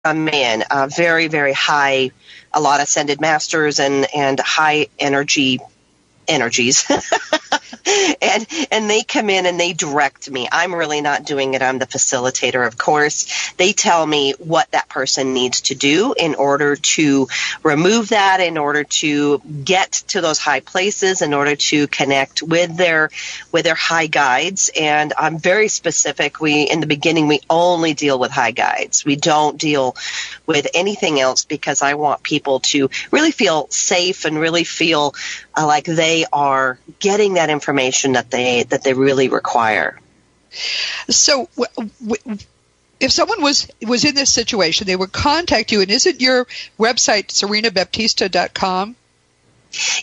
come in, very, very high, a lot of ascended masters and high energies. and they come in and they direct me. I'm really not doing it. I'm the facilitator, of course. They tell me what that person needs to do in order to remove that, in order to get to those high places, in order to connect with their high guides. And I'm very specific. In the beginning, we only deal with high guides. We don't deal with anything else, because I want people to really feel safe and really feel like they are getting that information that they really require. So if someone was in this situation, they would contact you, and isn't your website SarinaBaptista.com?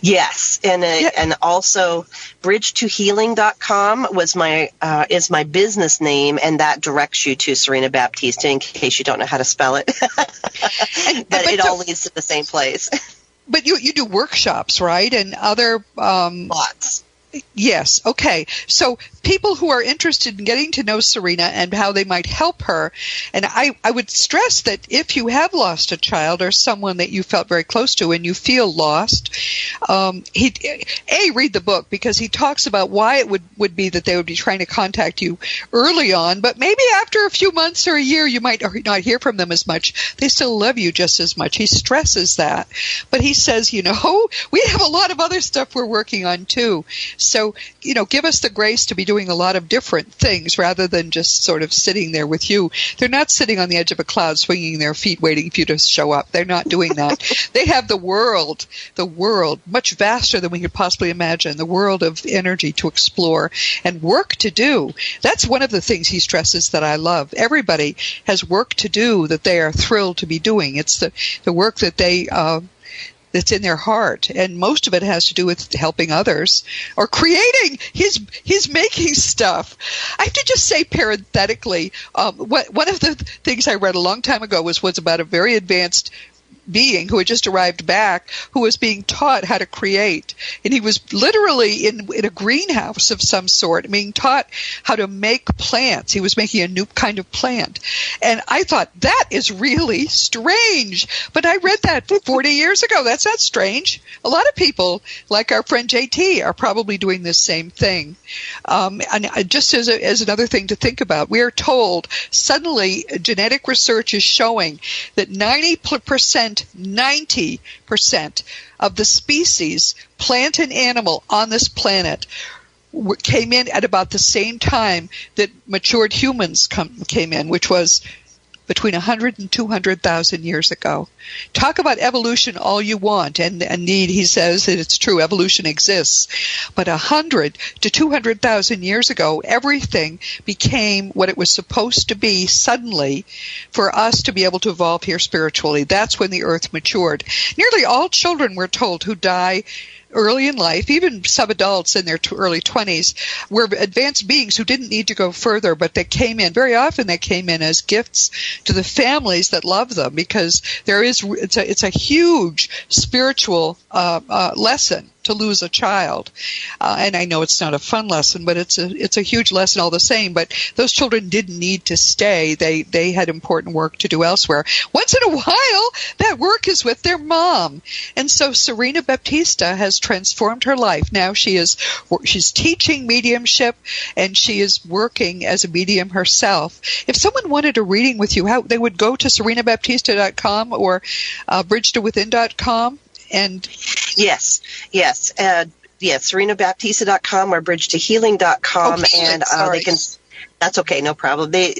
Yes, and also bridgetohealing.com is my business name, and that directs you to Sarina Baptista in case you don't know how to spell it. but it all leads to the same place. But you do workshops, right? And other lots. Yes. Okay. So people who are interested in getting to know Sarina and how they might help her, and I would stress that if you have lost a child or someone that you felt very close to and you feel lost, read the book, because he talks about why it would be that they would be trying to contact you early on, but maybe after a few months or a year you might not hear from them as much. They still love you just as much. He stresses that. But he says, we have a lot of other stuff we're working on too. So, give us the grace to be doing a lot of different things rather than just sort of sitting there with you. They're not sitting on the edge of a cloud swinging their feet waiting for you to show up. They're not doing that. They have the world, much vaster than we could possibly imagine, the world of energy to explore and work to do. That's one of the things he stresses that I love. Everybody has work to do that they are thrilled to be doing. It's the work that that's in their heart, and most of it has to do with helping others or creating. He's making stuff. I have to just say parenthetically, one of the things I read a long time ago was about a very advanced being who had just arrived back, who was being taught how to create. And he was literally in a greenhouse of some sort, being taught how to make plants. He was making a new kind of plant. And I thought, that is really strange. But I read that 40 years ago. That's not strange. A lot of people, like our friend JT, are probably doing this same thing. And just as another thing to think about, we are told suddenly genetic research is showing that 90% of the species, plant and animal, on this planet came in at about the same time that matured humans came in, which was between 100 and 200,000 years ago. Talk about evolution all you want, and indeed he says that it's true, evolution exists. But 100 to 200,000 years ago, everything became what it was supposed to be suddenly for us to be able to evolve here spiritually. That's when the earth matured. Nearly all children, we're told, who die early in life, even some adults in their early 20s, were advanced beings who didn't need to go further, but they came in. Very often they came in as gifts to the families that love them, because it's a huge spiritual lesson to lose a child. And I know it's not a fun lesson, but it's a huge lesson all the same. But those children didn't need to stay. They had important work to do elsewhere. Once in a while, that work is with their mom. And so Sarina Baptista has transformed her life. Now she's teaching mediumship, and she is working as a medium herself. If someone wanted a reading with you, how they would go to SarinaBaptista.com or bridgetowithin.com? And yes, SarinaBaptista.com or bridgetohealing.com, and they can. That's okay, no problem. They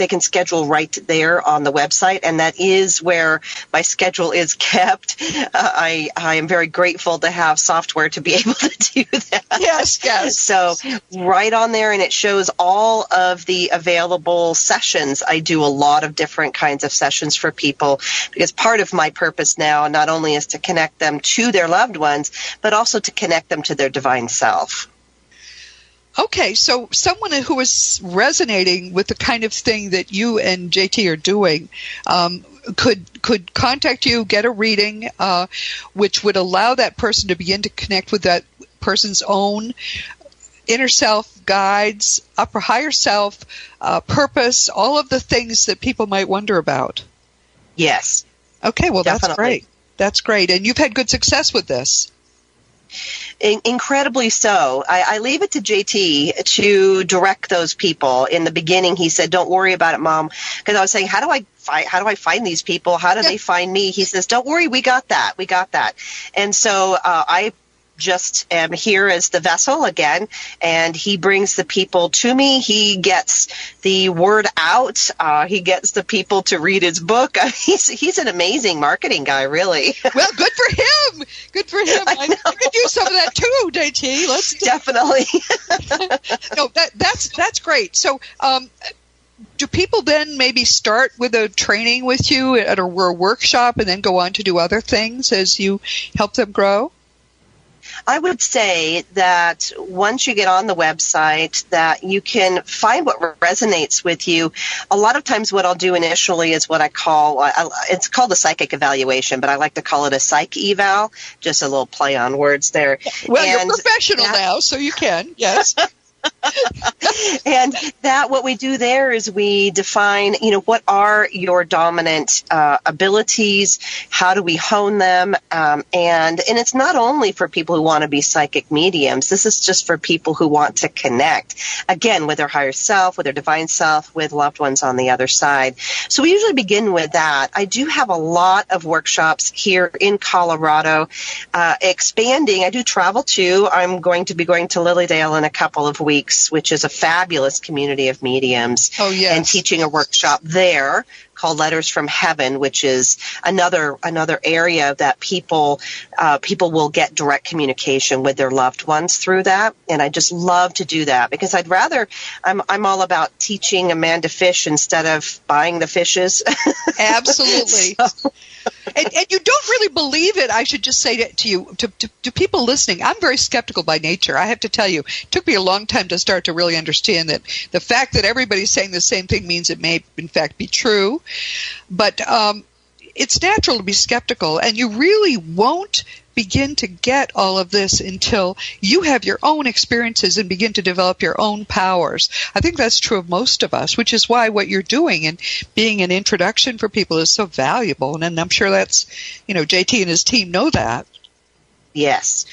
can schedule right there on the website, and that is where my schedule is kept. I am very grateful to have software to be able to do that. Yes. So right on there, and it shows all of the available sessions. I do a lot of different kinds of sessions for people, because part of my purpose now not only is to connect them to their loved ones, but also to connect them to their divine self. Okay, so someone who is resonating with the kind of thing that you and JT are doing could contact you, get a reading, which would allow that person to begin to connect with that person's own inner self, guides, higher self, purpose, all of the things that people might wonder about. Yes. Okay, well, Definitely. that's great. That's great. And you've had good success with this. Incredibly so. I leave it to JT to direct those people. In the beginning, he said, "Don't worry about it, Mom," because I was saying, "How do I find these people? How do they find me?" He says, "Don't worry, we got that. We got that." And so I just am here as the vessel again, and he brings the people to me. He gets the word out. He gets the people to read his book. He's an amazing marketing guy, really. Well, good for him. Good for him. I could use some of that too, JT. Let's definitely. No, that's great. So, do people then maybe start with a training with you at a workshop and then go on to do other things as you help them grow? I would say that once you get on the website, that you can find what resonates with you. A lot of times what I'll do initially is what I call, it's called a psychic evaluation, but I like to call it a psych eval, just a little play on words there. Well, you're professional now, so you can, yes. And that what we do there is we define, what are your dominant abilities? How do we hone them? And it's not only for people who want to be psychic mediums. This is just for people who want to connect, again, with their higher self, with their divine self, with loved ones on the other side. So we usually begin with that. I do have a lot of workshops here in Colorado, expanding. I do travel too. I'm going to be going to Lilydale in a couple of weeks, which is a fabulous community of mediums. Oh, yes. And teaching a workshop there called Letters from Heaven, which is another area that people will get direct communication with their loved ones through that. And I just love to do that because I'm all about teaching a man to fish instead of buying the fishes. Absolutely. And you don't really believe it, I should just say to you, to people listening, I'm very skeptical by nature. I have to tell you, it took me a long time to start to really understand that the fact that everybody's saying the same thing means it may, in fact, be true. But it's natural to be skeptical, and you really won't begin to get all of this until you have your own experiences and begin to develop your own powers. I think that's true of most of us, which is why what you're doing and being an introduction for people is so valuable. And I'm sure that's, JT and his team know that. Yes,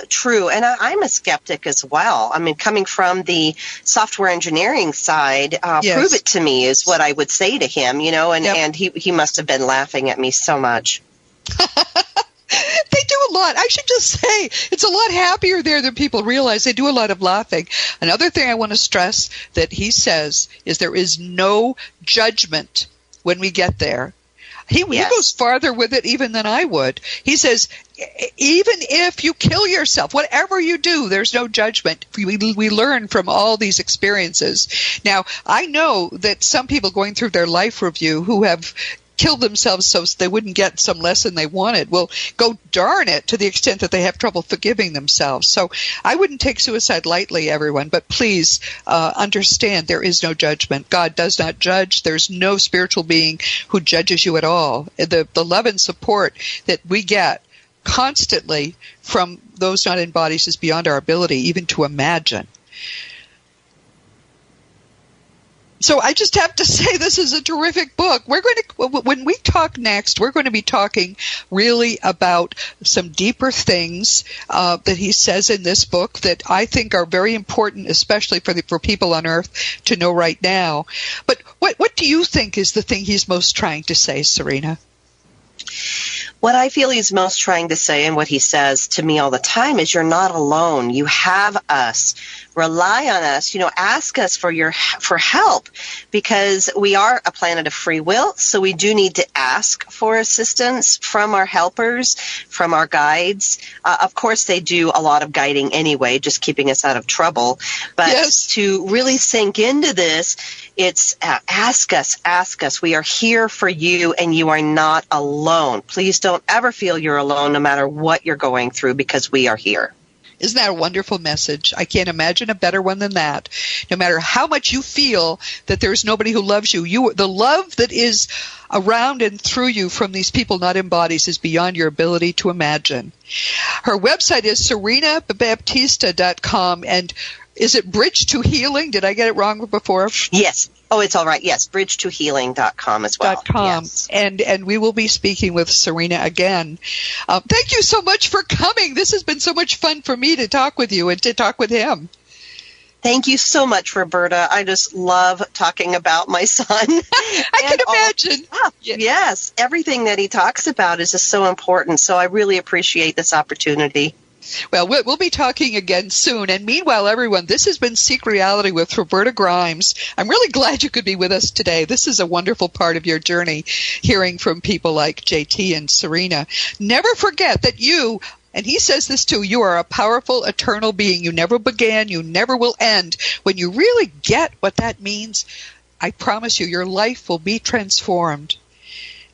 true. And I'm a skeptic as well. I mean, coming from the software engineering side, yes. Prove it to me is what I would say to him, and, Yep. and he must have been laughing at me so much. They do a lot. I should just say it's a lot happier there than people realize. They do a lot of laughing. Another thing I want to stress that he says is there is no judgment when we get there. He goes farther with it even than I would. He says, even if you kill yourself, whatever you do, there's no judgment. We learn from all these experiences. Now, I know that some people going through their life review who have killed themselves so they wouldn't get some lesson they wanted will go darn it to the extent that they have trouble forgiving themselves. So I wouldn't take suicide lightly, everyone, but please understand there is no judgment. God does not judge. There's no spiritual being who judges you at all. The love and support that we get constantly from those not in bodies is beyond our ability even to imagine. So I just have to say this is a terrific book. When we talk next, we're going to be talking really about some deeper things that he says in this book that I think are very important, especially for people on Earth to know right now. But what do you think is the thing he's most trying to say, Sarina? What I feel he's most trying to say, and what he says to me all the time, is you're not alone. You have us. Rely on us. Ask us for help, because we are a planet of free will. So we do need to ask for assistance from our helpers, from our guides. Of course, they do a lot of guiding anyway, just keeping us out of trouble. But yes. To really sink into this, it's ask us. We are here for you, and you are not alone. Please don't ever feel you're alone, no matter what you're going through, because we are here. Isn't that a wonderful message? I can't imagine a better one than that. No matter how much you feel that there's nobody who loves you, the love that is around and through you from these people not in bodies is beyond your ability to imagine. Her website is SarinaBaptista.com, and is it Bridge to Healing? Did I get it wrong before? Yes. Oh, it's all right. Yes, bridgetohealing.com as well. .com. Yes. And we will be speaking with Sarina again. Thank you so much for coming. This has been so much fun for me to talk with you and to talk with him. Thank you so much, Roberta. I just love talking about my son. I can imagine. Yes, everything that he talks about is just so important. So I really appreciate this opportunity. Well, we'll be talking again soon. And meanwhile, everyone, this has been Seek Reality with Roberta Grimes. I'm really glad you could be with us today. This is a wonderful part of your journey, hearing from people like JT and Sarina. Never forget that you, and he says this too, you are a powerful, eternal being. You never began, you never will end. When you really get what that means, I promise you, your life will be transformed.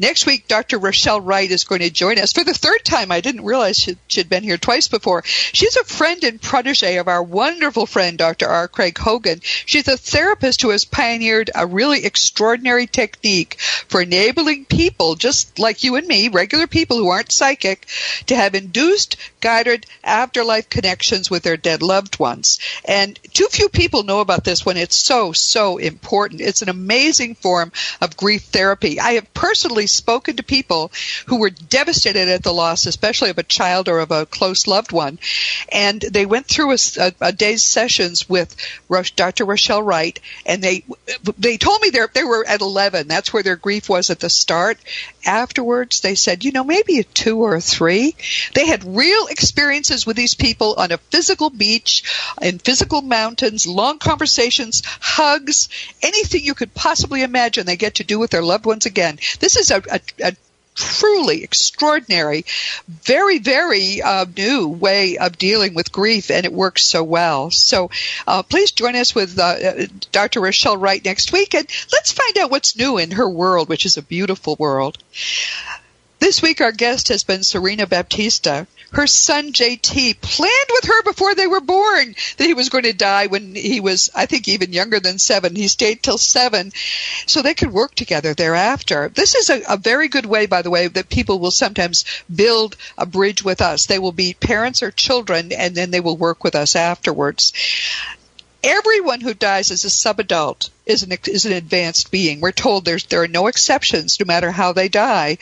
Next week, Dr. Rochelle Wright is going to join us for the third time. I didn't realize she'd been here twice before. She's a friend and protege of our wonderful friend, Dr. R. Craig Hogan. She's a therapist who has pioneered a really extraordinary technique for enabling people, just like you and me, regular people who aren't psychic, to have induced, guided afterlife connections with their dead loved ones. And too few people know about this when it's so, so important. It's an amazing form of grief therapy. I have personally spoken to people who were devastated at the loss, especially of a child or of a close loved one. And they went through a day's sessions with Dr. Rochelle Wright, and they told me they were at 11. That's where their grief was at the start. Afterwards, they said, maybe a 2 or a 3. They had real experiences with these people on a physical beach, in physical mountains, long conversations, hugs, anything you could possibly imagine they get to do with their loved ones again. This is a truly extraordinary, very, very new way of dealing with grief, and it works so well. So please join us with Dr. Rochelle Wright next week, and let's find out what's new in her world, which is a beautiful world. This week, our guest has been Sarina Baptista. Her son, JT, planned with her before they were born that he was going to die when he was, I think, even younger than 7. He stayed till 7 so they could work together thereafter. This is a very good way, by the way, that people will sometimes build a bridge with us. They will be parents or children, and then they will work with us afterwards. Everyone who dies as a subadult is an advanced being. We're told there are no exceptions, no matter how they die.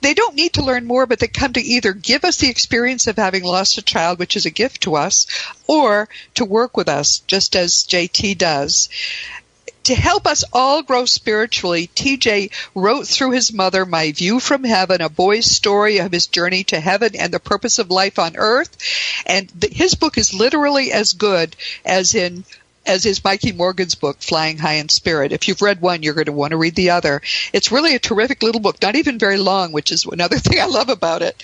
They don't need to learn more, but they come to either give us the experience of having lost a child, which is a gift to us, or to work with us, just as JT does. To help us all grow spiritually, TJ wrote through his mother My View from Heaven, a boy's story of his journey to heaven and the purpose of life on earth. And his book is literally as good as is Mikey Morgan's book, Flying High in Spirit. If you've read one, you're going to want to read the other. It's really a terrific little book, not even very long, which is another thing I love about it.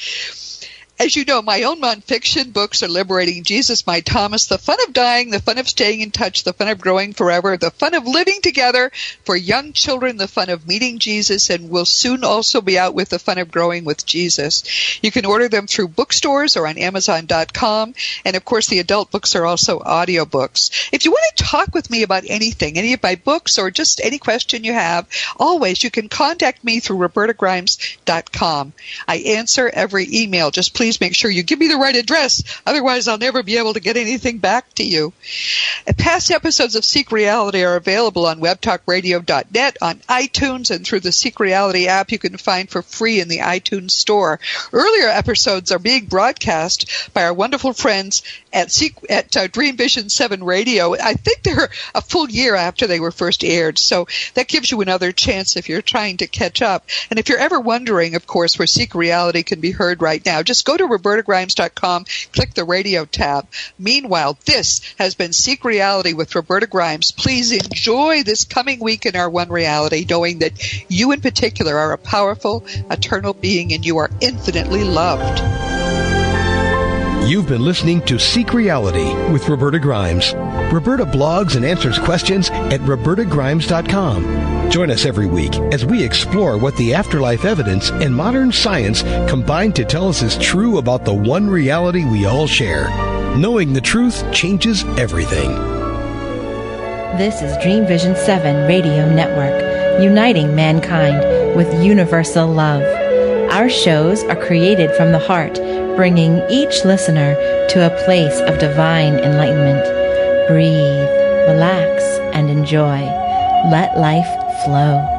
As you know, my own nonfiction books are Liberating Jesus, My Thomas, The Fun of Dying, The Fun of Staying in Touch, The Fun of Growing Forever, The Fun of Living Together for Young Children, The Fun of Meeting Jesus, and will soon also be out with The Fun of Growing with Jesus. You can order them through bookstores or on Amazon.com, and of course the adult books are also audiobooks. If you want to talk with me about anything, any of my books, or just any question you have, always you can contact me through robertagrimes.com. I answer every email. Just please make sure you give me the right address. Otherwise, I'll never be able to get anything back to you. Past episodes of Seek Reality are available on webtalkradio.net, on iTunes, and through the Seek Reality app you can find for free in the iTunes store. Earlier episodes are being broadcast by our wonderful friends at Dream Vision 7 Radio. I think they're a full year after they were first aired, so that gives you another chance if you're trying to catch up. And if you're ever wondering, of course, where Seek Reality can be heard right now, just go to robertagrimes.com, click the radio tab. Meanwhile, this has been Seek Reality with Roberta Grimes. Please enjoy this coming week in our One Reality, knowing that you in particular are a powerful, eternal being and you are infinitely loved. You've been listening to Seek Reality with Roberta Grimes. Roberta blogs and answers questions at robertagrimes.com. Join us every week as we explore what the afterlife evidence and modern science combine to tell us is true about the one reality we all share. Knowing the truth changes everything. This is Dream Vision 7 Radio Network, uniting mankind with universal love. Our shows are created from the heart, bringing each listener to a place of divine enlightenment. Breathe, relax, and enjoy. Let life flow.